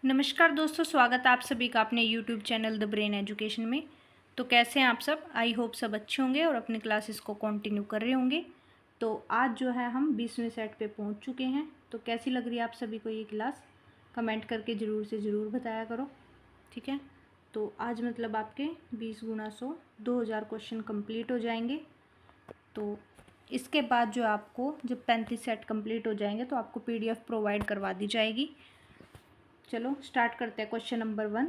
नमस्कार दोस्तों, स्वागत है आप सभी का अपने YouTube channel the brain education में। तो कैसे हैं आप सब? आई होप सब अच्छे होंगे और अपनी क्लासेस को कंटिन्यू कर रहे होंगे। तो आज जो है हम 20वें सेट पे पहुंच चुके हैं। तो कैसी लग रही है आप सभी को ये क्लास? कमेंट करके ज़रूर से ज़रूर बताया करो, ठीक है। तो आज मतलब आपके 20 गुना 100 2000 क्वेश्चन कंप्लीट हो जाएंगे। तो इसके बाद जो आपको जब 35 सेट कंप्लीट हो जाएंगे तो आपको PDF प्रोवाइड करवा दी जाएगी। चलो स्टार्ट करते हैं। Question number 1।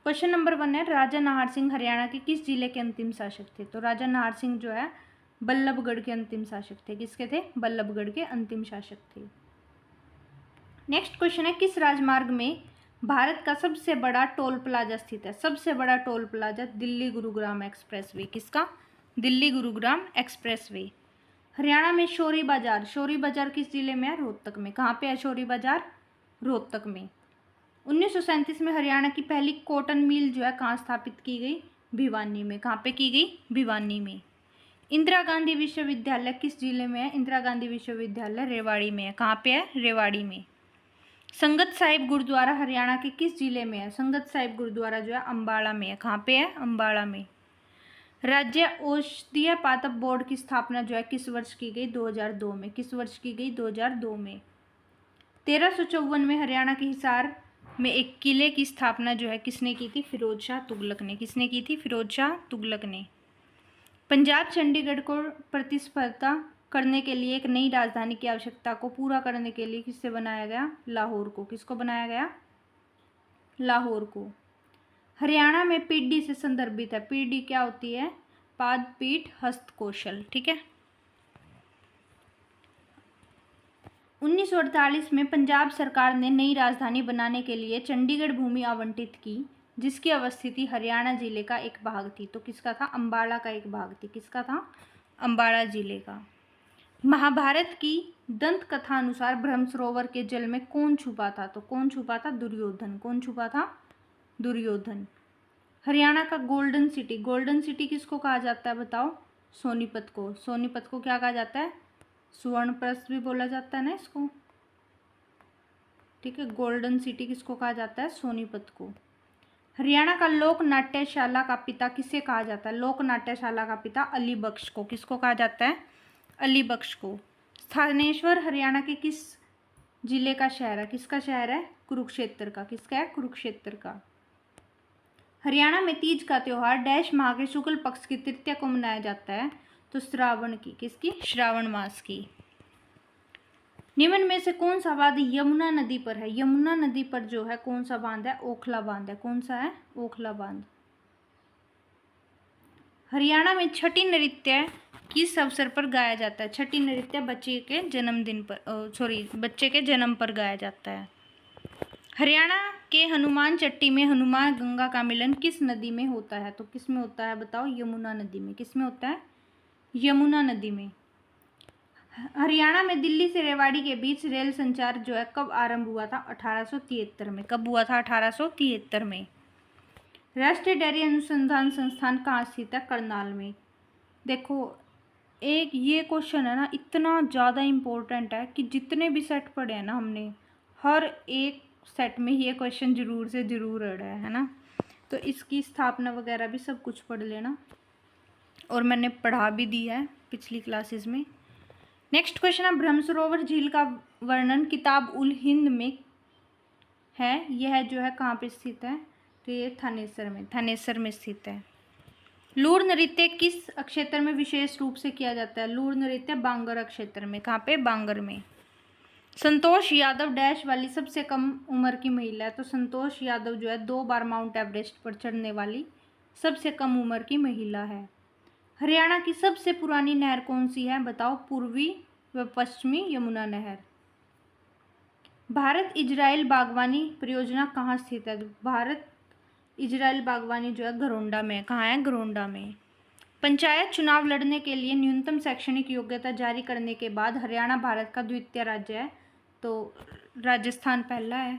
क्वेश्चन नंबर 1 है, राजा नाहर सिंह हरियाणा के किस जिले के अंतिम शासक थे? तो राजा नाहर सिंह जो है बल्लभगढ़ के अंतिम शासक थे। किसके थे? बल्लभगढ़ के अंतिम शासक थे। नेक्स्ट क्वेश्चन है, किस राजमार्ग में भारत का सबसे बड़ा टोल प्लाजा स्थित है? सबसे बड़ा toll plaza Delhi Gurugram expressway. किसका? दिल्ली गुरुग्राम एक्सप्रेसवे। हरियाणा में शौरी बाजार, शौरी बाजार किस जिले में है? रोहतक में। कहाँ पे है शौरी बाजार? रोहतक में। 1937 में हरियाणा की पहली कॉटन मिल जो है कहाँ स्थापित की गई? भिवानी में। कहाँ पे की गई? भिवानी में। इंदिरा गांधी विश्वविद्यालय किस जिले में है? इंदिरा गांधी विश्वविद्यालय रेवाड़ी में है। कहाँ पे है? रेवाड़ी में। संगत साहिब गुरुद्वारा हरियाणा के किस जिले में है? संगत साहिब गुरुद्वारा जो है अम्बाड़ा में है। कहाँ पे है? अम्बाड़ा में। राज्य औषधीय पादप बोर्ड की स्थापना जो है किस वर्ष की गई? 2002 में। किस वर्ष की गई? 2002 में। 1354 में हरियाणा के हिसार में एक किले की स्थापना जो है किसने की थी? फिरोज शाह तुगलक ने। किसने की थी? फिरोज शाह तुगलक ने। पंजाब चंडीगढ़ को प्रतिस्पर्धा करने के लिए एक नई राजधानी की आवश्यकता को पूरा करने के लिए किससे बनाया गया? लाहौर को। किसको बनाया गया? लाहौर को। हरियाणा में पीढ़ी से संदर्भित है। पीढ़ी क्या होती है? पाद पीठ हस्त कौशल, ठीक है। 1948 में पंजाब सरकार ने नई राजधानी बनाने के लिए चंडीगढ़ भूमि आवंटित की, जिसकी अवस्थिति हरियाणा जिले का एक भाग थी। तो किसका था? अम्बाड़ा का एक भाग थी। किसका था? अम्बाड़ा जिले का। महाभारत की दंत कथा अनुसार ब्रह्म सरोवर के जल में कौन छुपा था? तो कौन छुपा था? दुर्योधन। कौन छुपा था? दुर्योधन। हरियाणा का गोल्डन सिटी, गोल्डन सिटी किसको कहा जाता है बताओ? सोनीपत को। सोनीपत को क्या कहा जाता है? स्वर्ण प्रस्थ भी बोला जाता है ना इसको, ठीक है। गोल्डन सिटी किसको कहा जाता है? सोनीपत को। हरियाणा का लोक नाट्यशाला का पिता किसे कहा जाता है? लोक नाट्यशाला का पिता अली बख्श को। किसको कहा जाता है? अली बख्श को। स्थानेश्वर हरियाणा के किस जिले का शहर है? किसका शहर है? कुरुक्षेत्र का। किसका है? कुरुक्षेत्र का। हरियाणा में तीज का त्योहार डैश माह के शुक्ल पक्ष की तृतीया को मनाया जाता है? तो श्रावण की। किसकी? श्रावण मास की। निम्न में से कौन सा बांध यमुना नदी पर है? यमुना नदी पर जो है कौन सा बांध है? ओखला बांध है। कौन सा है? ओखला बांध। हरियाणा में छठी नृत्य किस अवसर पर गाया जाता है? छठी नृत्य बच्चे के जन्मदिन पर बच्चे के जन्म पर गाया जाता है। हरियाणा के हनुमान चट्टी में हनुमान गंगा का मिलन किस नदी में होता है? तो किस में होता है बताओ? यमुना नदी में। किस में होता है? यमुना नदी में। हरियाणा में दिल्ली से रेवाड़ी के बीच रेल संचार जो है कब आरंभ हुआ था? 1873 में। कब हुआ था? 1873 में। राष्ट्रीय डेयरी अनुसंधान संस्थान कहाँ स्थित है? करनाल में। देखो एक ये क्वेश्चन है ना, इतना ज़्यादा इम्पोर्टेंट है कि जितने भी सेट पढ़े हैं ना हमने, हर एक सेट में ये क्वेश्चन जरूर से ज़रूर अड़ा है ना। तो इसकी स्थापना वगैरह भी सब कुछ पढ़ लेना, और मैंने पढ़ा भी दी है पिछली क्लासेस में। नेक्स्ट क्वेश्चन है, ब्रह्म सरोवर झील का वर्णन किताब उल हिंद में है। यह जो है कहाँ पे स्थित है? तो ये थानेसर में, थानेसर में स्थित है। लूर नृत्य किस क्षेत्र में विशेष रूप से किया जाता है? लूर नृत्य बांगर क्षेत्र में। कहाँ पे? बांगर में। संतोष यादव डैश वाली सबसे कम उम्र की महिला है। तो संतोष यादव जो है 2 बार माउंट एवरेस्ट पर चढ़ने वाली सबसे कम उम्र की महिला है। हरियाणा की सबसे पुरानी नहर कौन सी है? बताओ। पूर्वी व पश्चिमी यमुना नहर। भारत इजराइल बागवानी परियोजना कहाँ स्थित है? भारत इजराइल बागवानी जो है घरोंडा में। कहाँ है? घरोंडा में। पंचायत चुनाव लड़ने के लिए न्यूनतम शैक्षणिक योग्यता जारी करने के बाद हरियाणा भारत का द्वितीय राज्य है। तो राजस्थान पहला है।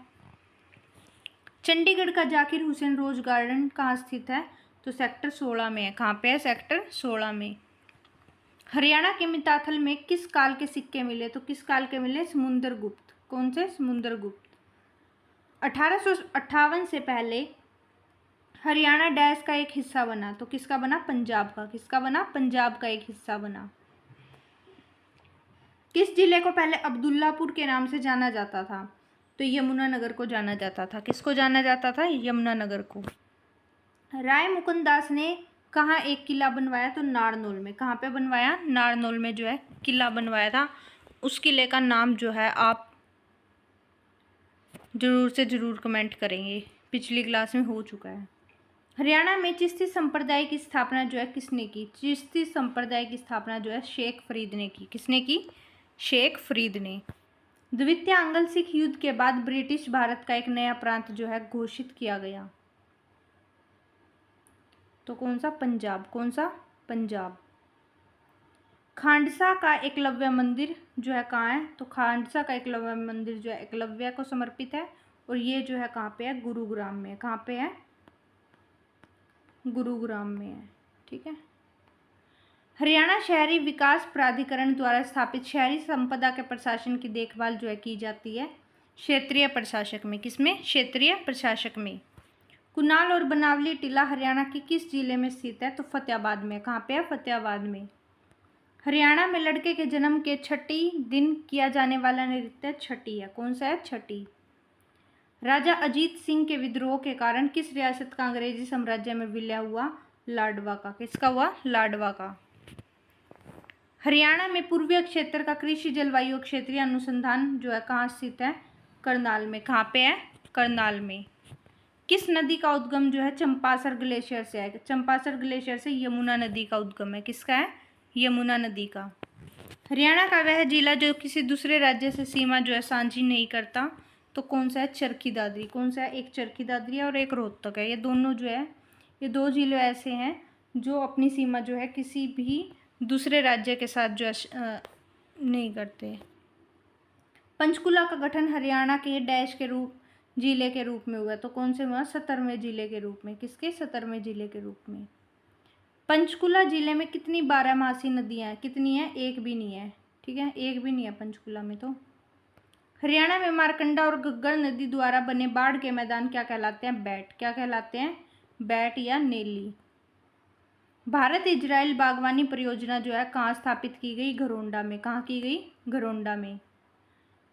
चंडीगढ़ का जाकिर हुसैन रोज गार्डन कहाँ स्थित है? तो सेक्टर 16 में है। कहाँ पे है? सेक्टर 16 में। हरियाणा के मिताथल में किस काल के सिक्के मिले? तो किस काल के मिले? समुद्रगुप्त। कौन से? समुद्रगुप्त। 1858 से पहले हरियाणा डैश का एक हिस्सा बना, तो किसका बना? पंजाब का। किसका बना? पंजाब का एक हिस्सा बना। किस जिले को पहले अब्दुल्लापुर के नाम से जाना जाता था? तो यमुनानगर को जाना जाता था। किसको जाना जाता था? यमुनानगर को। राय मुकुंद दास ने कहाँ एक किला बनवाया? तो नारनौल में। कहाँ पे बनवाया? नारनौल में जो है किला बनवाया था। उस किले का नाम जो है आप जरूर से जरूर कमेंट करेंगे, पिछली क्लास में हो चुका है। हरियाणा में चिश्ती संप्रदाय की स्थापना जो है किसने की? चिश्ती संप्रदाय की स्थापना जो है शेख फरीद ने की। किसने की? शेख फरीद ने। द्वितीय आंग्ल सिख युद्ध के बाद ब्रिटिश भारत का एक नया प्रांत जो है घोषित किया गया, तो कौन सा? पंजाब। कौन सा? पंजाब। खांडसा का एकलव्य मंदिर जो है कहाँ है? तो खांडसा का एकलव्य मंदिर जो है एकलव्य को समर्पित है, और ये जो है कहाँ पे है? गुरुग्राम में। कहाँ पे है? गुरुग्राम में है। ठीक है। हरियाणा शहरी विकास प्राधिकरण द्वारा स्थापित शहरी संपदा के प्रशासन की देखभाल जो है की जाती है क्षेत्रीय प्रशासक में। किसमें? क्षेत्रीय प्रशासक में। कुनाल और बनावली टीला हरियाणा के किस जिले में स्थित है? तो फतेहाबाद में। कहाँ पे है? फतेहाबाद में। हरियाणा में लड़के के जन्म के छठी दिन किया जाने वाला नृत्य छठी है। कौन सा है? छठी। राजा अजीत सिंह के विद्रोह के कारण किस रियासत का अंग्रेजी साम्राज्य में विलय हुआ? लाडवा का। किसका हुआ? लाडवा का। हरियाणा में पूर्वीय क्षेत्र का कृषि जलवायु क्षेत्रीय अनुसंधान जो है कहाँ स्थित है? करनाल में। कहाँ पे है? करनाल में। किस नदी का उद्गम जो है चंपासर ग्लेशियर से है? चंपासर ग्लेशियर से यमुना नदी का उद्गम है। किसका है? यमुना नदी का। हरियाणा का वह जिला जो किसी दूसरे राज्य से सीमा जो है साझी नहीं करता, तो कौन सा है? चरखी दादरी। कौन सा है? एक चरखी दादरी है और एक रोहतक है। ये दोनों जो है, ये दो जिले ऐसे हैं जो अपनी सीमा जो है किसी भी दूसरे राज्य के साथ जो है नहीं करते। पंचकुला का गठन हरियाणा के डैश के रूप जिले के रूप में हुआ, तो कौन से हुआ? 17वें जिले के रूप में। किसके? 17वें जिले के रूप में। पंचकुला जिले में कितनी बारहमासी नदियां हैं? कितनी है? एक भी नहीं है। ठीक है, एक भी नहीं है पंचकुला में। तो हरियाणा में मारकंडा और घग्गर नदी द्वारा बने बाढ़ के मैदान क्या कहलाते हैं? बैट। क्या कहलाते हैं? बैट या नेली। भारत इजराइल बागवानी परियोजना जो है कहाँ स्थापित की गई? घरोंडा में। कहाँ की गई? घरोंडा में।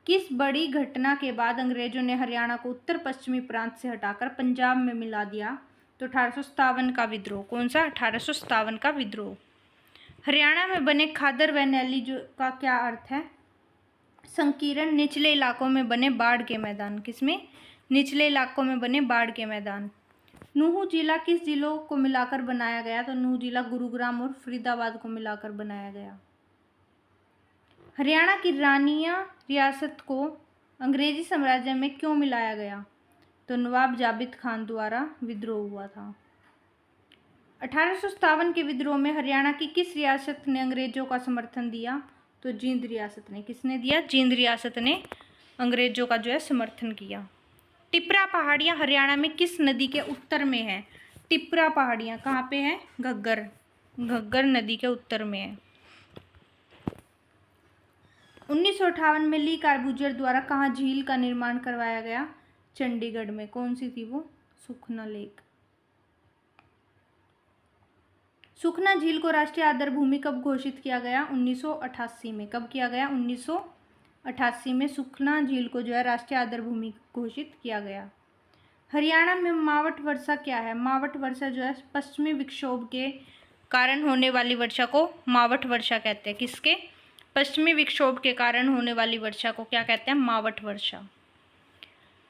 किस बड़ी घटना के बाद अंग्रेजों ने हरियाणा को उत्तर पश्चिमी प्रांत से हटाकर पंजाब में मिला दिया? तो 1857 का विद्रोह। कौन सा? 1857 का विद्रोह। हरियाणा में बने खादर व नैली जो का क्या अर्थ है? संकीर्ण निचले इलाकों में बने बाढ़ के मैदान। किसमें? निचले इलाकों में बने बाढ़ के मैदान। नूहू जिला किस जिलों को मिलाकर बनाया गया? तो नूहू जिला गुरुग्राम और फरीदाबाद को मिलाकर बनाया गया। हरियाणा की रानिया रियासत को अंग्रेजी साम्राज्य में क्यों मिलाया गया? तो नवाब जाबित खान द्वारा विद्रोह हुआ था। 1857 के विद्रोह में हरियाणा की किस रियासत ने अंग्रेजों का समर्थन दिया? तो जींद रियासत ने। किसने दिया? जींद रियासत ने अंग्रेजों का जो है समर्थन किया। टिपरा पहाड़ियाँ हरियाणा में किस नदी के उत्तर में है? टिपरा पहाड़ियाँ कहाँ पे हैं? घग्गर। घग्गर नदी के उत्तर में है। 1958 में ली कार्बूजर द्वारा कहाँ झील का निर्माण करवाया गया? चंडीगढ़ में। कौन सी थी वो? सुखना लेक। सुखना झील को राष्ट्रीय आदर भूमि कब घोषित किया गया? 1988 में। कब किया गया? 1988 में सुखना झील को जो है राष्ट्रीय आदर भूमि घोषित किया गया। हरियाणा में मावट वर्षा क्या है? मावट वर्षा जो है पश्चिमी विक्षोभ के कारण होने वाली वर्षा को मावट वर्षा कहते हैं। किसके? पश्चिमी विक्षोभ के कारण होने वाली वर्षा को क्या कहते हैं? मावट वर्षा।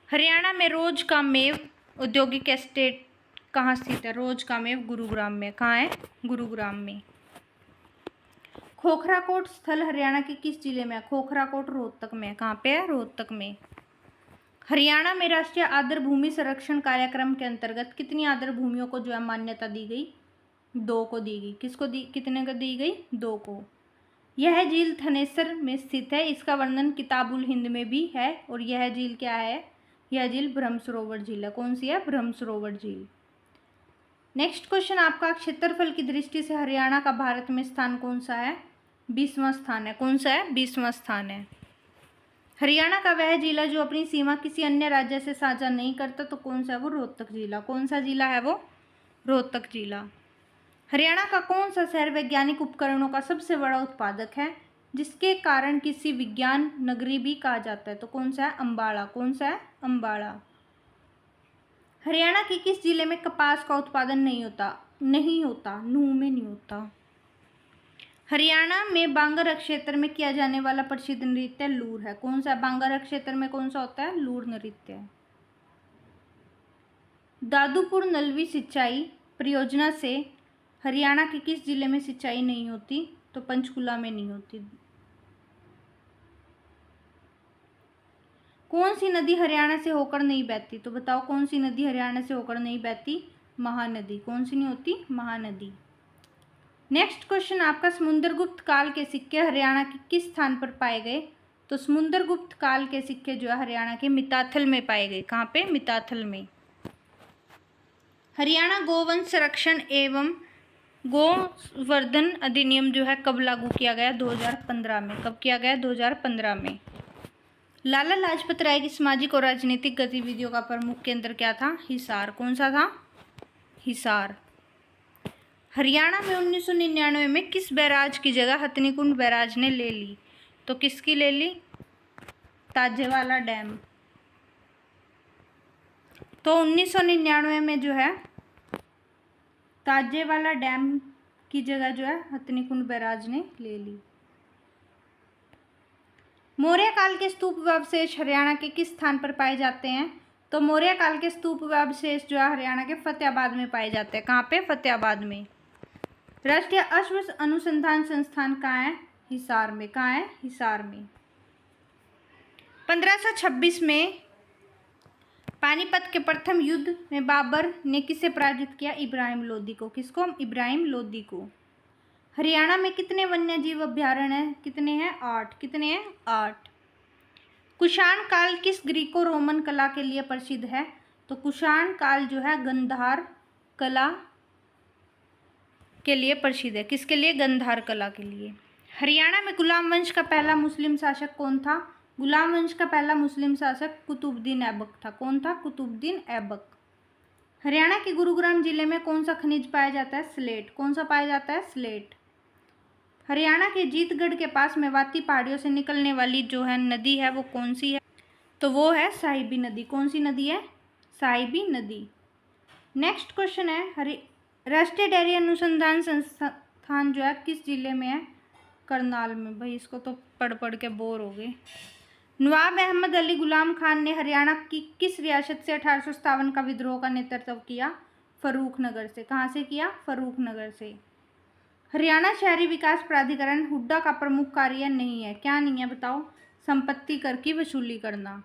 हरियाणा में रोज का मेव औद्योगिक एस्टेट कहाँ स्थित है? रोज का मेव गुरुग्राम में। कहाँ है? गुरुग्राम में। खोखराकोट स्थल हरियाणा के किस जिले में है? खोखराकोट रोहतक में। कहाँ पे है? रोहतक में। हरियाणा में राष्ट्रीय आदर भूमि संरक्षण कार्यक्रम के अंतर्गत कितनी आदर भूमियों को जो है मान्यता दी गई? 2 को दी गई। किसको दी? कितने को दी गई? 2 को। यह झील थनेसर में स्थित है। इसका वर्णन किताबुल हिंद में भी है। और यह झील क्या है? यह झील ब्रह्म सरोवर झील है। कौन सी है? ब्रह्म सरोवर झील। नेक्स्ट क्वेश्चन आपका, क्षेत्रफल की दृष्टि से हरियाणा का भारत में स्थान कौन सा है? 20वां स्थान है। कौन सा है? 20वां स्थान है। हरियाणा का वह जिला जो अपनी सीमा किसी अन्य राज्य से साझा नहीं करता, तो कौन सा है वो? रोहतक जिला। कौन सा जिला है वो? रोहतक जिला। हरियाणा का कौन सा शहर वैज्ञानिक उपकरणों का सबसे बड़ा उत्पादक है, जिसके कारण किसी विज्ञान नगरी भी कहा जाता है? तो कौन सा है? अम्बाड़ा। कौन सा है? अम्बाड़ा। हरियाणा के किस जिले में कपास का उत्पादन नहीं होता? नूह में नहीं होता। हरियाणा में बांगर क्षेत्र में किया जाने वाला प्रसिद्ध नृत्य लूर है। कौन सा? बांगर क्षेत्र में कौन सा होता है? लूर नृत्य। दादूपुर नलवी सिंचाई परियोजना से हरियाणा के किस जिले में सिंचाई नहीं होती? तो पंचकुला में नहीं होती। कौन सी नदी हरियाणा से होकर नहीं बहती? तो बताओ कौन सी नदी हरियाणा से होकर नहीं बहती? महानदी। कौन सी नहीं होती? महानदी। नेक्स्ट क्वेश्चन आपका, समुद्रगुप्त काल के सिक्के हरियाणा के किस स्थान पर पाए गए? तो समुद्रगुप्त काल के सिक्के जो है हरियाणा के मिताथल में पाए गए। कहाँ पे? मिताथल में। हरियाणा गोवंश संरक्षण एवं गोवर्धन अधिनियम जो है कब लागू किया गया? 2015 में। कब किया गया? 2015 में। लाला लाजपत राय की सामाजिक और राजनीतिक गतिविधियों का प्रमुख केंद्र क्या था? हिसार। कौन सा था? हिसार। हरियाणा में 1999 में किस बैराज की जगह हथनीकुंड बैराज ने ले ली? तो किसकी ले ली? ताजेवाला डैम। तो 1999 में जो है ताजेवाला डैम की जगह जो है हथनीकुंड बैराज ने ले ली। मौर्य काल के स्तूप व अवशेष हरियाणा के किस स्थान पर पाए जाते हैं? तो मौर्य काल के स्तूप व अवशेष जो है हरियाणा के फतेहाबाद में पाए जाते हैं। कहाँ पे? फतेहाबाद में। राष्ट्रीय अश्व अनुसंधान संस्थान कहाँ है? हिसार में। कहाँ है? हिसार में। 1526 में पानीपत के प्रथम युद्ध में बाबर ने किसे पराजित किया? इब्राहिम लोदी को। किसको? इब्राहिम लोदी को। हरियाणा में कितने वन्यजीव अभ्यारण्य हैं? कितने हैं? 8। कितने हैं? 8। कुषाण काल किस ग्रीको रोमन कला के लिए प्रसिद्ध है? तो कुषाण काल जो है गंधार कला के लिए प्रसिद्ध है। किसके लिए? गंधार कला के लिए। हरियाणा में गुलाम वंश का पहला मुस्लिम शासक कौन था? गुलाम वंश का पहला मुस्लिम शासक कुतुबुद्दीन ऐबक था। कौन था? कुतुबुद्दीन ऐबक। हरियाणा के गुरुग्राम जिले में कौन सा खनिज पाया जाता है? स्लेट। कौन सा पाया जाता है? स्लेट। हरियाणा के जीतगढ़ के पास मेवाती पहाड़ियों से निकलने वाली जो है नदी है वो कौन सी है? तो वो है साहिबी नदी। कौन सी नदी है? साहिबी नदी। नेक्स्ट क्वेश्चन है, राष्ट्रीय डेयरी अनुसंधान संस्थान जो है किस जिले में है? करनाल में। भाई इसको तो पढ़ पढ़ के बोर हो गए। नवाब अहमद अली गुलाम खान ने हरियाणा की किस रियासत से 1857 का विद्रोह का नेतृत्व किया? फर्रुखनगर से। कहाँ से किया? फर्रुखनगर से। हरियाणा शहरी विकास प्राधिकरण हुड्डा का प्रमुख कार्य नहीं है। क्या नहीं है बताओ? संपत्ति कर की वसूली करना।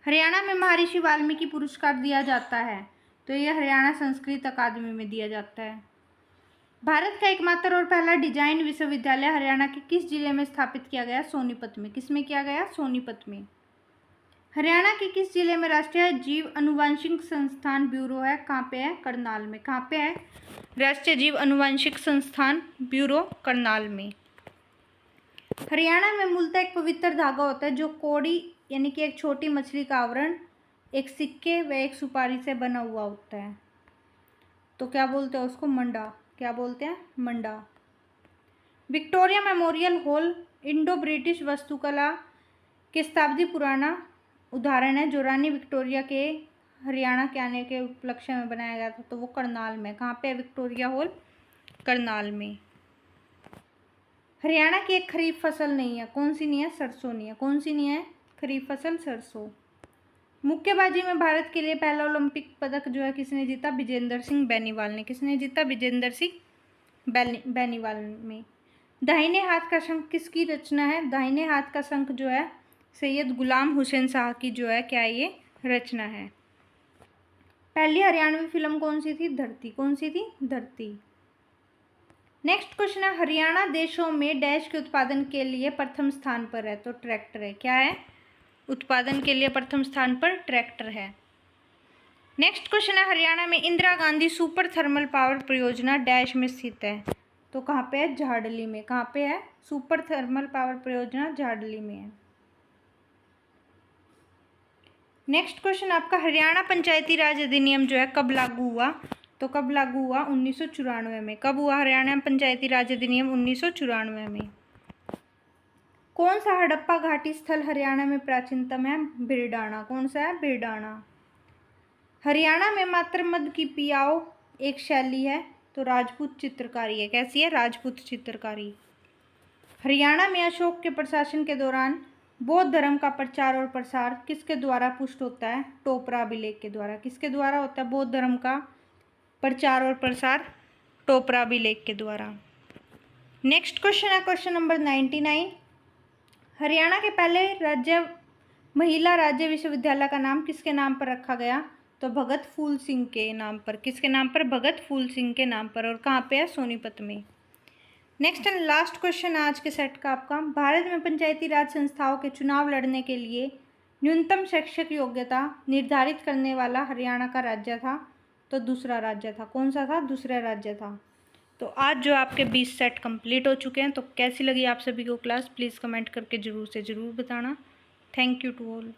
हरियाणा में महर्षि वाल्मीकि पुरस्कार दिया जाता है, तो यह हरियाणा संस्कृत अकादमी में दिया जाता है। भारत का एकमात्र और पहला डिजाइन विश्वविद्यालय हरियाणा के किस जिले में स्थापित किया गया? सोनीपत में। किस में किया गया? सोनीपत में। हरियाणा के किस जिले में राष्ट्रीय जीव अनुवांशिक संस्थान ब्यूरो है? कहाँ पे है? करनाल में। कहाँ पे है? राष्ट्रीय जीव अनुवांशिक संस्थान ब्यूरो करनाल में। हरियाणा में मूलतः एक पवित्र धागा होता है जो कौड़ी यानी कि एक छोटी मछली का आवरण, एक सिक्के व एक सुपारी से बना हुआ होता है। तो क्या बोलते हैं उसको? मंडा। क्या बोलते हैं? मंडा। Victoria Memorial Hall Indo British वास्तुकला के शताब्दी पुराना उदाहरण है जो रानी विक्टोरिया के हरियाणा के आने के उपलक्ष्य में बनाया गया था। तो वो करनाल में। कहाँ पे है विक्टोरिया हॉल? करनाल में। हरियाणा की एक खरीफ फसल नहीं है। कौन सी नहीं है? सरसों नहीं है। कौन सी नहीं है? खरीफ फसल सरसों। मुक्केबाजी में भारत के लिए पहला ओलंपिक पदक जो है किसने जीता? विजेंद्र सिंह बेनीवाल ने। किसने जीता? विजेंद्र सिंह बेनीवाल में। दाहिने हाथ का शंख किसकी रचना है? दाहिने हाथ का शंख जो है सैयद गुलाम हुसैन शाह की जो है क्या ये रचना है। पहली हरियाणवी फिल्म कौन सी थी? धरती। कौन सी थी? धरती। नेक्स्ट क्वेश्चन है, हरियाणा देशों में डैश के उत्पादन के लिए प्रथम स्थान पर है? तो ट्रैक्टर है। क्या है? उत्पादन के लिए प्रथम स्थान पर ट्रैक्टर है। नेक्स्ट क्वेश्चन है, हरियाणा में Indira Gandhi super thermal power परियोजना डैश में स्थित है? तो कहाँ पे है? झाड़ली में। कहाँ पे है? सुपर थर्मल पावर परियोजना झाड़ली में है। नेक्स्ट क्वेश्चन आपका, हरियाणा पंचायती राज अधिनियम जो है कब लागू हुआ? तो कब लागू हुआ? 1994 में। कब हुआ हरियाणा पंचायती राज अधिनियम? 1994 में। कौन सा हड़प्पा घाटी स्थल हरियाणा में प्राचीनतम है? भिरडाना। कौन सा है? भिरडाना। हरियाणा में मात्र मद की पियाओ एक शैली है, तो राजपूत चित्रकारी है। कैसी है? राजपूत चित्रकारी। हरियाणा में अशोक के प्रशासन के दौरान बौद्ध धर्म का प्रचार और प्रसार किसके द्वारा पुष्ट होता है? टोपरा अभिलेख के द्वारा। किसके द्वारा होता है बौद्ध धर्म का प्रचार और प्रसार? टोपरा अभिलेख के द्वारा। नेक्स्ट क्वेश्चन है क्वेश्चन नंबर 99। हरियाणा के पहले महिला राज्य विश्वविद्यालय का नाम किसके नाम पर रखा गया? तो भगत फूल सिंह के नाम पर। किसके नाम पर? भगत फूल सिंह के नाम पर। और कहाँ पे है? सोनीपत में। नेक्स्ट एंड लास्ट क्वेश्चन आज के सेट का आपका, भारत में पंचायती राज संस्थाओं के चुनाव लड़ने के लिए न्यूनतम शैक्षिक योग्यता निर्धारित करने वाला हरियाणा का राज्य था? तो दूसरा राज्य था। कौन सा था? दूसरा राज्य था। तो आज जो आपके 20 सेट कंप्लीट हो चुके हैं। तो कैसी लगी आप सभी को क्लास? प्लीज़ कमेंट करके ज़रूर से ज़रूर बताना। Thank you to all.